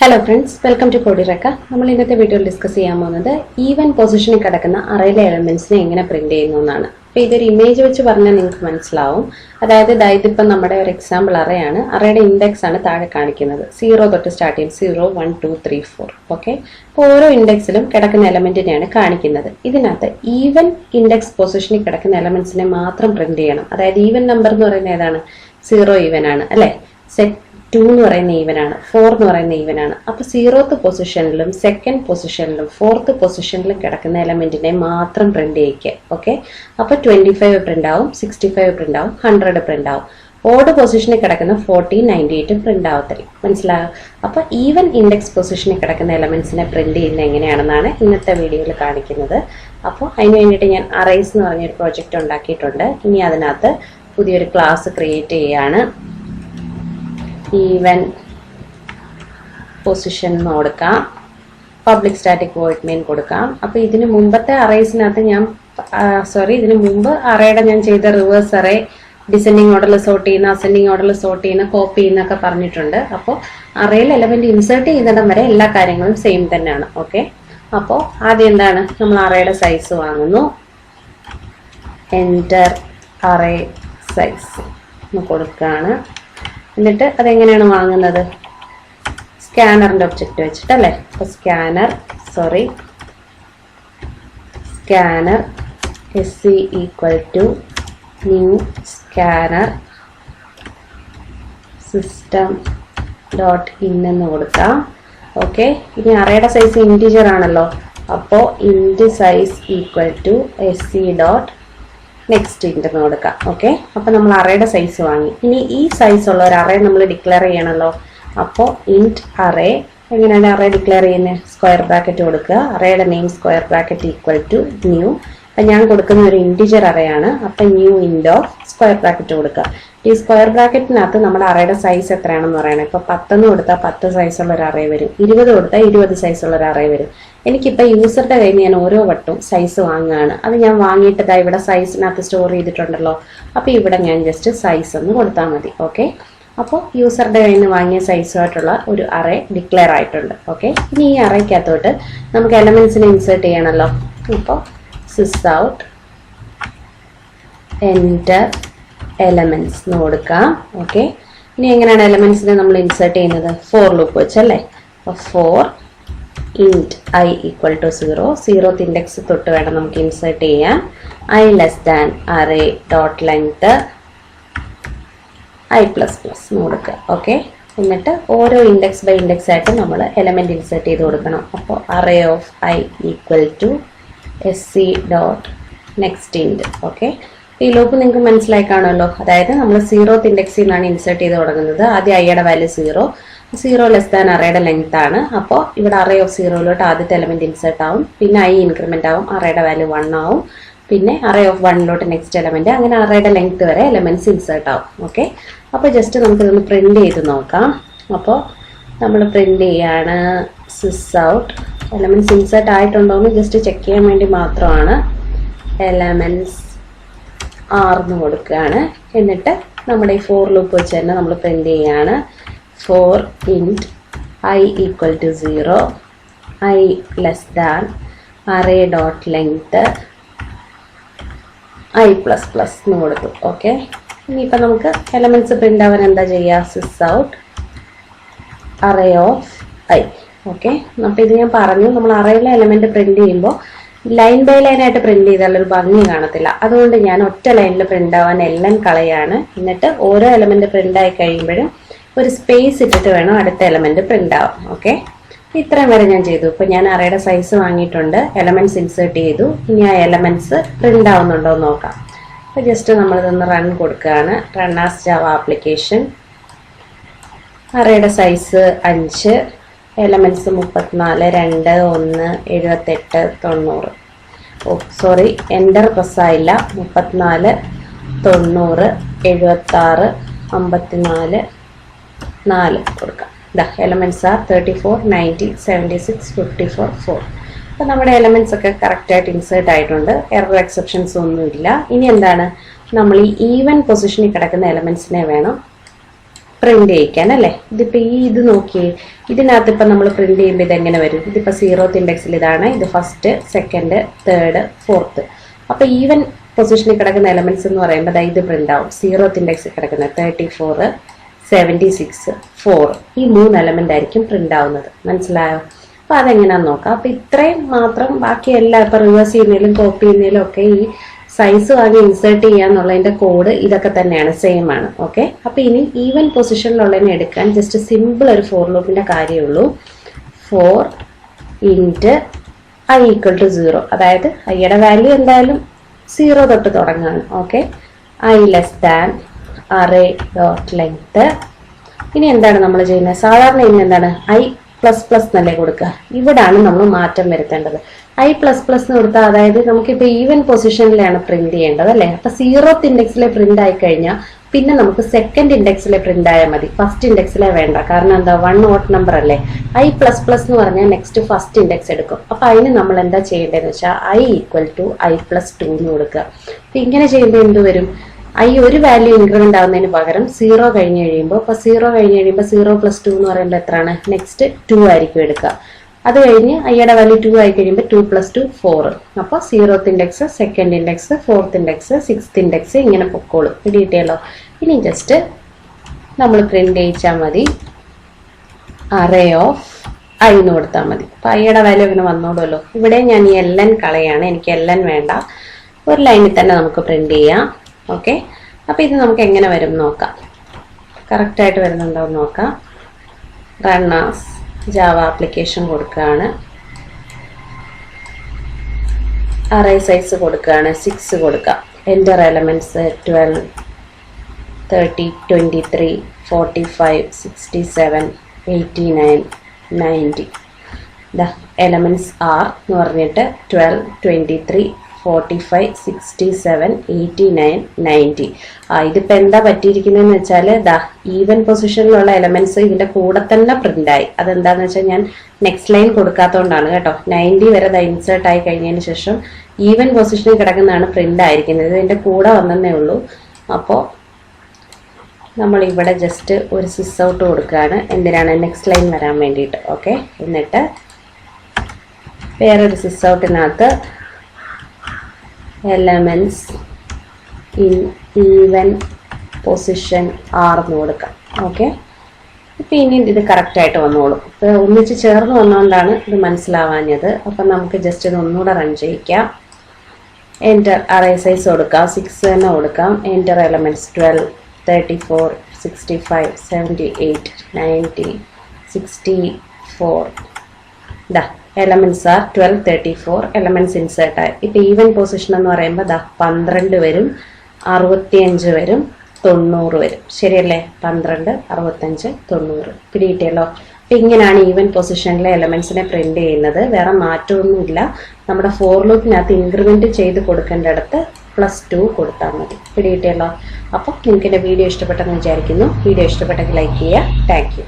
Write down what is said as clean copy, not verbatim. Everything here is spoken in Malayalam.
Hello friends, welcome to Codeeureka. നമ്മൾ ഇന്നത്തെ വീഡിയോയിൽ ഡിസ്കസ് ചെയ്യാൻ പോകുന്നത് ഈവൻ പൊസിഷനിൽ കിടക്കുന്ന അറേയിലെ എലമെന്റ്സിനെ എങ്ങനെ പ്രിന്റ് ചെയ്യുന്നു എന്നാണ്. അപ്പോൾ ഇതൊരു ഇമേജ് വെച്ച് പറഞ്ഞാൽ നിങ്ങൾക്ക് മനസ്സിലാവും. അതായത് ഇതിപ്പോൾ നമ്മുടെ ഒരു എക്സാമ്പിൾ അറേയാണ്. അറേയുടെ ഇൻഡെക്സ് ആണ് താഴെ കാണിക്കുന്നത്. 0 തൊട്ട് സ്റ്റാർട്ട് ചെയ്യും. 0, 1, 2, 3, 4. ഓക്കെ, അപ്പോൾ ഓരോ ഇൻഡെക്സിലും കിടക്കുന്ന എലമെന്റിനെയാണ് കാണിക്കുന്നത്. ഇതിനകത്ത് ഈവൻ ഇൻഡെക്സ് പൊസിഷനിൽ കിടക്കുന്ന എലമെന്റ്സിനെ മാത്രം പ്രിന്റ് ചെയ്യണം. അതായത് ഈവൻ നമ്പർ എന്ന് പറയുന്നത് ഏതാണ്? 0 ഈവൻ ആണ് അല്ലേ? സെറ്റ് 2 എന്ന് പറയുന്ന ഈവൻ ആണ്, 4 എന്ന് പറയുന്ന ഈവൻ ആണ്. അപ്പൊ 0th പൊസിഷനിലും 2nd പൊസിഷനിലും 4th പൊസിഷനിലും കിടക്കുന്ന എലമെന്റിനെ മാത്രം പ്രിന്റ് ചെയ്യിക്കുക. ഓക്കെ, അപ്പൊ 25 പ്രിന്റ് ആവും, 65 പ്രിന്റ് ആവും, 100 പ്രിന്റ് ആവും. ഓഡ് പൊസിഷനിൽ കിടക്കുന്ന 40, 98 പ്രിന്റ് ആവത്തില്ല. മനസ്സിലാകും? അപ്പൊ ഈവൻ ഇൻഡെക്സ് പൊസിഷനിൽ കിടക്കുന്ന എലമെന്റ്സിനെ പ്രിന്റ് ചെയ്യുന്നത് എങ്ങനെയാണെന്നാണ് ഇന്നത്തെ വീഡിയോയിൽ കാണിക്കുന്നത്. അപ്പോൾ അതിന് വേണ്ടിയിട്ട് ഞാൻ അറേസ് എന്ന് പറഞ്ഞൊരു പ്രോജക്റ്റ് ഉണ്ടാക്കിയിട്ടുണ്ട്. ഇനി അതിനകത്ത് പുതിയൊരു ക്ലാസ് ക്രിയേറ്റ് ചെയ്യാണ്. ഈവൻ പൊസിഷൻ എന്ന് കൊടുക്കാം, പബ്ലിക് സ്റ്റാറ്റിക് വോയിഡ് മെയിൻ കൊടുക്കാം. അപ്പോൾ ഇതിന് മുമ്പത്തെ അറേസിനകത്ത് ഇതിന് മുമ്പ് അറേയുടെ ഞാൻ ചെയ്ത റിവേഴ്സ് അറേ ഡിസെൻഡിങ് ഓർഡറിൽ സോർട്ട് ചെയ്യുന്ന, അസെൻഡിങ് ഓർഡറിൽ സോർട്ട് ചെയ്യുന്ന, കോപ്പി ചെയ്യുന്നൊക്കെ പറഞ്ഞിട്ടുണ്ട്. അപ്പോൾ അറേയിൽ എലമെന്റ് ഇൻസേർട്ട് ചെയ്യുന്നിടം വരെ എല്ലാ കാര്യങ്ങളും സെയിം തന്നെയാണ്. ഓക്കെ, അപ്പോൾ ആദ്യം എന്താണ്, നമ്മൾ അറേയുടെ സൈസ് വാങ്ങുന്നു. എൻ്റർ അറേ സൈസ് എന്ന് കൊടുക്കുകയാണ്. എന്നിട്ട് അതെങ്ങനെയാണ് വാങ്ങുന്നത്? സ്കാനറിൻ്റെ ഒബ്ജക്റ്റ് വെച്ചിട്ടല്ലേ. അപ്പോൾ scanner SC equal to new scanner system dot in എന്ന് കൊടുക്കാം. ഓക്കെ, ഇനി അറേയുടെ സൈസ് ഇൻറ്റിജർ ആണല്ലോ. അപ്പോൾ int size equal to SC dot next ഇൻറ്റെന്ന് കൊടുക്കാം. ഓക്കെ, അപ്പോൾ നമ്മൾ അറേയുടെ സൈസ് വാങ്ങി. ഇനി ഈ സൈസ് ഉള്ള ഒരു അറേ നമ്മൾ ഡിക്ലെയർ ചെയ്യണമല്ലോ. അപ്പോൾ ഇൻറ്റ് അറേ എങ്ങനെയാണ് അറേ ഡിക്ലെയർ ചെയ്യുന്നത്? സ്ക്വയർ ബ്രാക്കറ്റ് കൊടുക്കുക. അറേയുടെ name square bracket equal to new. അപ്പം ഞാൻ കൊടുക്കുന്ന ഒരു ഇൻറ്റിജർ അറേയാണ്. അപ്പം new int of square bracket കൊടുക്കുക. ഈ സ്ക്വയർ ബ്രാക്കറ്റിനകത്ത് നമ്മുടെ അറേയുടെ സൈസ് എത്രയാണെന്ന് പറയണം. ഇപ്പോൾ 10 എന്ന് കൊടുത്താൽ 10 സൈസുള്ള ഒരു അറേ വരും. 20 കൊടുത്താൽ 20 സൈസുള്ള ഒരു അറേ വരും. എനിക്കിപ്പോൾ യൂസറുടെ കയ്യിൽ ഞാൻ ഓരോ വട്ടവും സൈസ് വാങ്ങുകയാണ്. അത് ഞാൻ വാങ്ങിയിട്ട് ഇവിടെ സൈസിനകത്ത് സ്റ്റോർ ചെയ്തിട്ടുണ്ടല്ലോ. അപ്പോൾ ഇവിടെ ഞാൻ ജസ്റ്റ് സൈസ് എന്ന് കൊടുത്താൽ മതി. ഓക്കെ, അപ്പോൾ യൂസറുടെ കയ്യിൽ നിന്ന് വാങ്ങിയ സൈസുമായിട്ടുള്ള ഒരു അറേ ഡിക്ലെയർ ആയിട്ടുണ്ട്. ഓക്കെ, ഇനി ഈ അറേക്കകത്തോട്ട് നമുക്ക് എലമെന്റ്സിനെ ഇൻസേർട്ട് ചെയ്യണമല്ലോ. അപ്പോൾ സിസ് ഔട്ട് എൻ്റർ എലമെന്റ്സ് എന്ന് കൊടുക്കാം. ഓക്കെ, ഇനി എങ്ങനെയാണ് എലമെന്റ്സിനെ നമ്മൾ ഇൻസേർട്ട് ചെയ്യുന്നത്? ഫോർ ലൂപ്പ് വെച്ചല്ലേ. അപ്പോൾ 4 int i equal to 0, 0th index തൊട്ട് വേണം നമുക്ക് ഇൻസേർട്ട് ചെയ്യാൻ. i less than array dot length i++ എന്ന് കൊടുക്കുക. ഓക്കെ, എന്നിട്ട് ഓരോ ഇൻഡെക്സ് ബൈ ഇൻഡെക്സ് ആയിട്ട് നമ്മൾ എലമെന്റ് ഇൻസേർട്ട് ചെയ്ത് കൊടുക്കണം. അപ്പോൾ array of i equal to SC dot next int. Okay, ഈ ലൂപ്പ് നിങ്ങൾക്ക് മനസ്സിലായി കാണുമല്ലോ. അതായത് നമ്മൾ 0th ഇൻഡെക്സിൽ നിന്നാണ് ഇൻസേർട്ട് ചെയ്ത് തുടങ്ങുന്നത്. ആദ്യം ഐയുടെ വാല്യൂ 0 ലെസ് ദാൻ അറേയുടെ ലെങ്ത് ആണ്. അപ്പോൾ ഇവിടെ അറേ ഓഫ് 0 ആദ്യത്തെ എലമെന്റ് ഇൻസേർട്ട് ആവും. പിന്നെ i ഇൻക്രിമെന്റ് ആവും, അറേയുടെ വാല്യൂ 1 ആവും. പിന്നെ അറേ ഓഫ് 1 നെക്സ്റ്റ് എലമെന്റ്, അങ്ങനെ അറേയുടെ ലെങ്ത് വരെ എലമെന്റ്സ് ഇൻസേർട്ട് ആവും. ഓക്കെ, അപ്പോൾ ജസ്റ്റ് നമുക്കിതൊന്ന് പ്രിന്റ് ചെയ്ത് നോക്കാം. അപ്പോൾ നമ്മൾ പ്രിന്റ് ചെയ്യാണ് സിസ് ഔട്ട്. എലമെന്റ്സ് ഇൻസേർട്ട് ആയിട്ടുണ്ടോ എന്ന് ജസ്റ്റ് ചെക്ക് ചെയ്യാൻ വേണ്ടി മാത്രമാണ്. എലമെന്റ്സ് R എന്ന് കൊടുക്കുകയാണ്. എന്നിട്ട് നമ്മുടെ ഈ ഫോർ ലൂപ്പ് വെച്ച് തന്നെ നമ്മൾ പ്രിന്റ് ചെയ്യാണ്. 4 int i equal to 0, i less than array dot length i++ എന്ന് കൊടുത്തു. ഓക്കെ, ഇനിയിപ്പോൾ നമുക്ക് എലമെന്റ്സ് പ്രിന്റ് ആവാൻ എന്താ ചെയ്യുക? Sys out array of i. Okay, അപ്പോൾ ഇത് ഞാൻ പറഞ്ഞു, നമ്മൾ അറേയിലെ എലമെന്റ് പ്രിന്റ് ചെയ്യുമ്പോൾ ലൈൻ ബൈ ലൈൻ ആയിട്ട് പ്രിന്റ് ചെയ്താൽ ഒരു ഭംഗി കാണത്തില്ല. അതുകൊണ്ട് ഞാൻ ഒറ്റ ലൈനിൽ പ്രിന്റ് ആവാൻ എല്ലാം കളയാണ്. എന്നിട്ട് ഓരോ എലമെന്റ് പ്രിന്റ് ആയി കഴിയുമ്പോഴും ഒരു സ്പേസ് ഇട്ടിട്ട് വേണം അടുത്ത എലമെന്റ് പ്രിന്റ് ആവാം. ഓക്കെ, ഇത്രയും വരെ ഞാൻ ചെയ്തു. ഇപ്പൊ ഞാൻ അറേയുടെ സൈസ് വാങ്ങിയിട്ടുണ്ട്, എലമെന്റ്സ് ഇൻസേർട്ട് ചെയ്തു. ഇനി ആ എലമെന്റ്സ് പ്രിന്റ് ആവുന്നുണ്ടോ എന്ന് നോക്കാം. അപ്പൊ ജസ്റ്റ് നമ്മളിതൊന്ന് റൺ കൊടുക്കുകയാണ്. Run as Java application. അറേയുടെ സൈസ് 5, എലമെന്റ്സ് 34, 2, 1, 78, 90. സോറി, എൻ്റർ പ്രസ്സായില്ല. 34, 90, 76, 54, 4 കൊടുക്കാം. Elements are 34, 90, 76, 54, 4. അപ്പോൾ നമ്മുടെ എലമെന്റ്സ് ഒക്കെ കറക്റ്റായിട്ട് ഇൻസേർട്ട് ആയിട്ടുണ്ട്. എറർ എക്സെപ്ഷൻസ് ഒന്നുമില്ല. ഇനി എന്താണ്, നമ്മൾ ഈ ഈവൻ പൊസിഷനിൽ കിടക്കുന്ന എലമെന്റ്സിനെ വേണം പ്രിന്റ് ചെയ്യിക്കാൻ അല്ലേ. ഇതിപ്പോ ഇത് നോക്കിയേ, ഇതിനകത്ത് ഇപ്പൊ നമ്മൾ പ്രിന്റ് ചെയ്യുമ്പോൾ ഇതെങ്ങനെ വരും? ഇതിപ്പോ 0th ഇൻഡെക്സിൽ ഇതാണ്, ഇത് ഫസ്റ്റ്, സെക്കൻഡ്, തേർഡ്, ഫോർത്ത്. അപ്പൊ ഈവൻ പൊസിഷനിൽ കിടക്കുന്ന എലമെന്റ്സ് എന്ന് പറയുമ്പോൾ ഇത് പ്രിന്റ് ആവും. 0th ഇൻഡെക്സിൽ കിടക്കുന്ന 34, 76, 4 ഈ 3 എലമെന്റ് ആയിരിക്കും പ്രിന്റ് ആവുന്നത്. മനസ്സിലായോ? അപ്പൊ അതെങ്ങനെയാന്ന് നോക്കാം. അപ്പൊ ഇത്രയും മാത്രം, ബാക്കി എല്ലാം ഇപ്പൊ റിവേഴ്സ് ചെയ്യുന്നതിലും കോപ്പി ചെയ്യുന്നതിലും ഒക്കെ ഈ സൈസ് വാങ്ങി ഇൻസേർട്ട് ചെയ്യാന്നുള്ളതിന്റെ കോഡ് ഇതൊക്കെ തന്നെയാണ്, സെയിം ആണ്. ഓക്കെ, അപ്പൊ ഇനി ഈവൻ പൊസിഷനിലുള്ളതിനെ എടുക്കാൻ ജസ്റ്റ് സിമ്പിൾ ഒരു ഫോർ ലൂപ്പിന്റെ കാര്യമുള്ളൂ. 4 ഇൻറ്റ് i = 0, അതായത് ഐയുടെ വാല്യൂ എന്തായാലും 0 തൊട്ട് തുടങ്ങാണ്. Okay, i < array dot length. ഇനി എന്താണ് നമ്മൾ ചെയ്യുന്നത്? സാധാരണ ഇനി എന്താണ് i++ എന്നല്ലേ കൊടുക്കുക. ഇവിടാണ് നമ്മൾ മാറ്റം വരുത്തേണ്ടത്. i++ എന്ന് കൊടുത്താൽ അതായത് നമുക്കിപ്പോൾ ഈവൻ പൊസിഷനിലാണ് പ്രിന്റ് ചെയ്യേണ്ടത് അല്ലേ. അപ്പൊ 0th ഇൻഡെക്സിലെ പ്രിന്റ് ആയി കഴിഞ്ഞാൽ പിന്നെ നമുക്ക് സെക്കൻഡ് ഇൻഡെക്സിലെ പ്രിന്റ് ആയാൽ മതി, ഫസ്റ്റ് ഇൻഡെക്സിലെ വേണ്ട. കാരണം എന്താ, 1 ഓഡ് നമ്പർ അല്ലേ. i++ എന്ന് പറഞ്ഞാൽ നെക്സ്റ്റ് ഫസ്റ്റ് ഇൻഡെക്സ് എടുക്കും. അപ്പൊ അതിന് നമ്മൾ എന്താ ചെയ്യേണ്ടതെന്ന് വെച്ചാൽ i = i+2 എന്ന് കൊടുക്കുക. അപ്പൊ ഇങ്ങനെ ചെയ്യുമ്പോൾ എന്ത് വരും? i ഒരു വാല്യൂ ഇൻക്രിമെന്റ് ആവുന്നതിന് പകരം 0 കഴിഞ്ഞ് കഴിയുമ്പോൾ, ഇപ്പൊ 0 കഴിഞ്ഞ് കഴിയുമ്പോൾ 0 + 2 എന്ന് പറയുമ്പോൾ എത്രയാണ്? നെക്സ്റ്റ് 2 ആയിരിക്കും എടുക്കുക. അത് കഴിഞ്ഞ് ഐയുടെ വാല്യൂ 2 ആയി കഴിയുമ്പോൾ 2 + 2 4. അപ്പോൾ 0th index, second index, 4th index, 6th index ഇങ്ങനെ പൊക്കോളും. കിട്ടിയല്ലോ. ഇനി ജസ്റ്റ് നമ്മൾ പ്രിന്റ് ചെയ്യിച്ചാൽ മതി. array of i എന്ന് കൊടുത്താൽ മതി. അപ്പൊ ഐയുടെ വാല്യൂ ഇങ്ങനെ വന്നോളൂല്ലോ. ഇവിടെ ഞാൻ ഈ ln കളയാണ്, എനിക്ക് ln വേണ്ട. ഒരു ലൈനിൽ തന്നെ നമുക്ക് പ്രിന്റ് ചെയ്യാം. ഓക്കെ, അപ്പൊ ഇത് നമുക്ക് എങ്ങനെ വരും നോക്കാം. കറക്റ്റ് ആയിട്ട് വരുന്നുണ്ടോ എന്ന് നോക്കാം. റൺ ആസ് ജാവ ആപ്ലിക്കേഷൻ കൊടുക്കുകയാണ്. അറേ സൈസ് കൊടുക്കുകയാണ് 6 കൊടുക്കാം. Enter elements 12, 30, 23, 45, 67, 89, 90. എലമെന്റ്സ് ആർ എന്ന് പറഞ്ഞിട്ട് 12, 23, 45, 67, 89, 90. ഇതിപ്പോ എന്താ പറ്റിയിരിക്കുന്നതെന്ന് വെച്ചാൽ ഈവൻ പൊസിഷനിലുള്ള എലമെന്റ്സ് ഇതിന്റെ കൂടെ തന്നെ പ്രിന്റ് ആയി. അതെന്താന്ന് വെച്ചാൽ ഞാൻ നെക്സ്റ്റ് ലൈൻ കൊടുക്കാത്തതുകൊണ്ടാണ് കേട്ടോ. 90 വരെ ഇൻസേർട്ട് ആയി കഴിഞ്ഞതിന് ശേഷം ഈവൻ പൊസിഷനിൽ കിടക്കുന്നതാണ് പ്രിന്റ് ആയിരിക്കുന്നത്. ഇതിന്റെ കൂടെ വന്നേ ഉള്ളൂ. അപ്പോൾ നമ്മൾ ഇവിടെ ജസ്റ്റ് ഒരു സിസ് ഔട്ട് കൊടുക്കുകയാണ്. എന്തിനാണ്? നെക്സ്റ്റ് ലൈൻ വരാൻ വേണ്ടിയിട്ട്. ഓക്കെ, എന്നിട്ട് വേറൊരു സിസ് ഔട്ടിനകത്ത് elements in even position r എന്ന് കൊടുക്കാം. ഓക്കെ, ഇപ്പൊ ഇനി ഇത് കറക്റ്റ് ആയിട്ട് വന്നോളും. ഇപ്പൊ ഒന്നിച്ച് ചേർന്ന് വന്നുകൊണ്ടാണ് ഇത് മനസ്സിലാവാഞ്ഞത്. അപ്പൊ നമുക്ക് ജസ്റ്റ് ഇത് ഒന്നുകൂടെ റൺ ചെയ്യിക്കാം. എൻ്റർ അറേ സൈസ് കൊടുക്കാം, 6 തന്നെ കൊടുക്കാം. Enter elements 12, 34, 65, 78, 90, 64. Elements R 12, 34 elements insert ആയി. ഇപ്പൊ ഈവൻ പൊസിഷൻ എന്ന് പറയുമ്പോൾ 12 വരും, 65 വരും, 90 വരും. ശരിയല്ലേ? 12, 65, 90. പിടിയിട്ടല്ലോ. അപ്പൊ ഇങ്ങനെയാണ് ഈവൻ പൊസിഷനിലെ എലമെന്റ്സിനെ പ്രിന്റ് ചെയ്യുന്നത്. വേറെ മാറ്റമൊന്നുമില്ല. നമ്മുടെ ഫോർ ലൂപ്പിനകത്ത് ഇൻക്രിമെന്റ് ചെയ്ത് കൊടുക്കേണ്ടടുത്ത് +2 കൊടുത്താൽ മതി. പിടിയിട്ടല്ലോ. അപ്പോൾ നിങ്ങൾക്ക് എൻ്റെ വീഡിയോ ഇഷ്ടപ്പെട്ടെന്ന് വിചാരിക്കുന്നു. വീഡിയോ ഇഷ്ടപ്പെട്ടെങ്കിൽ ലൈക്ക് ചെയ്യുക. Thank you.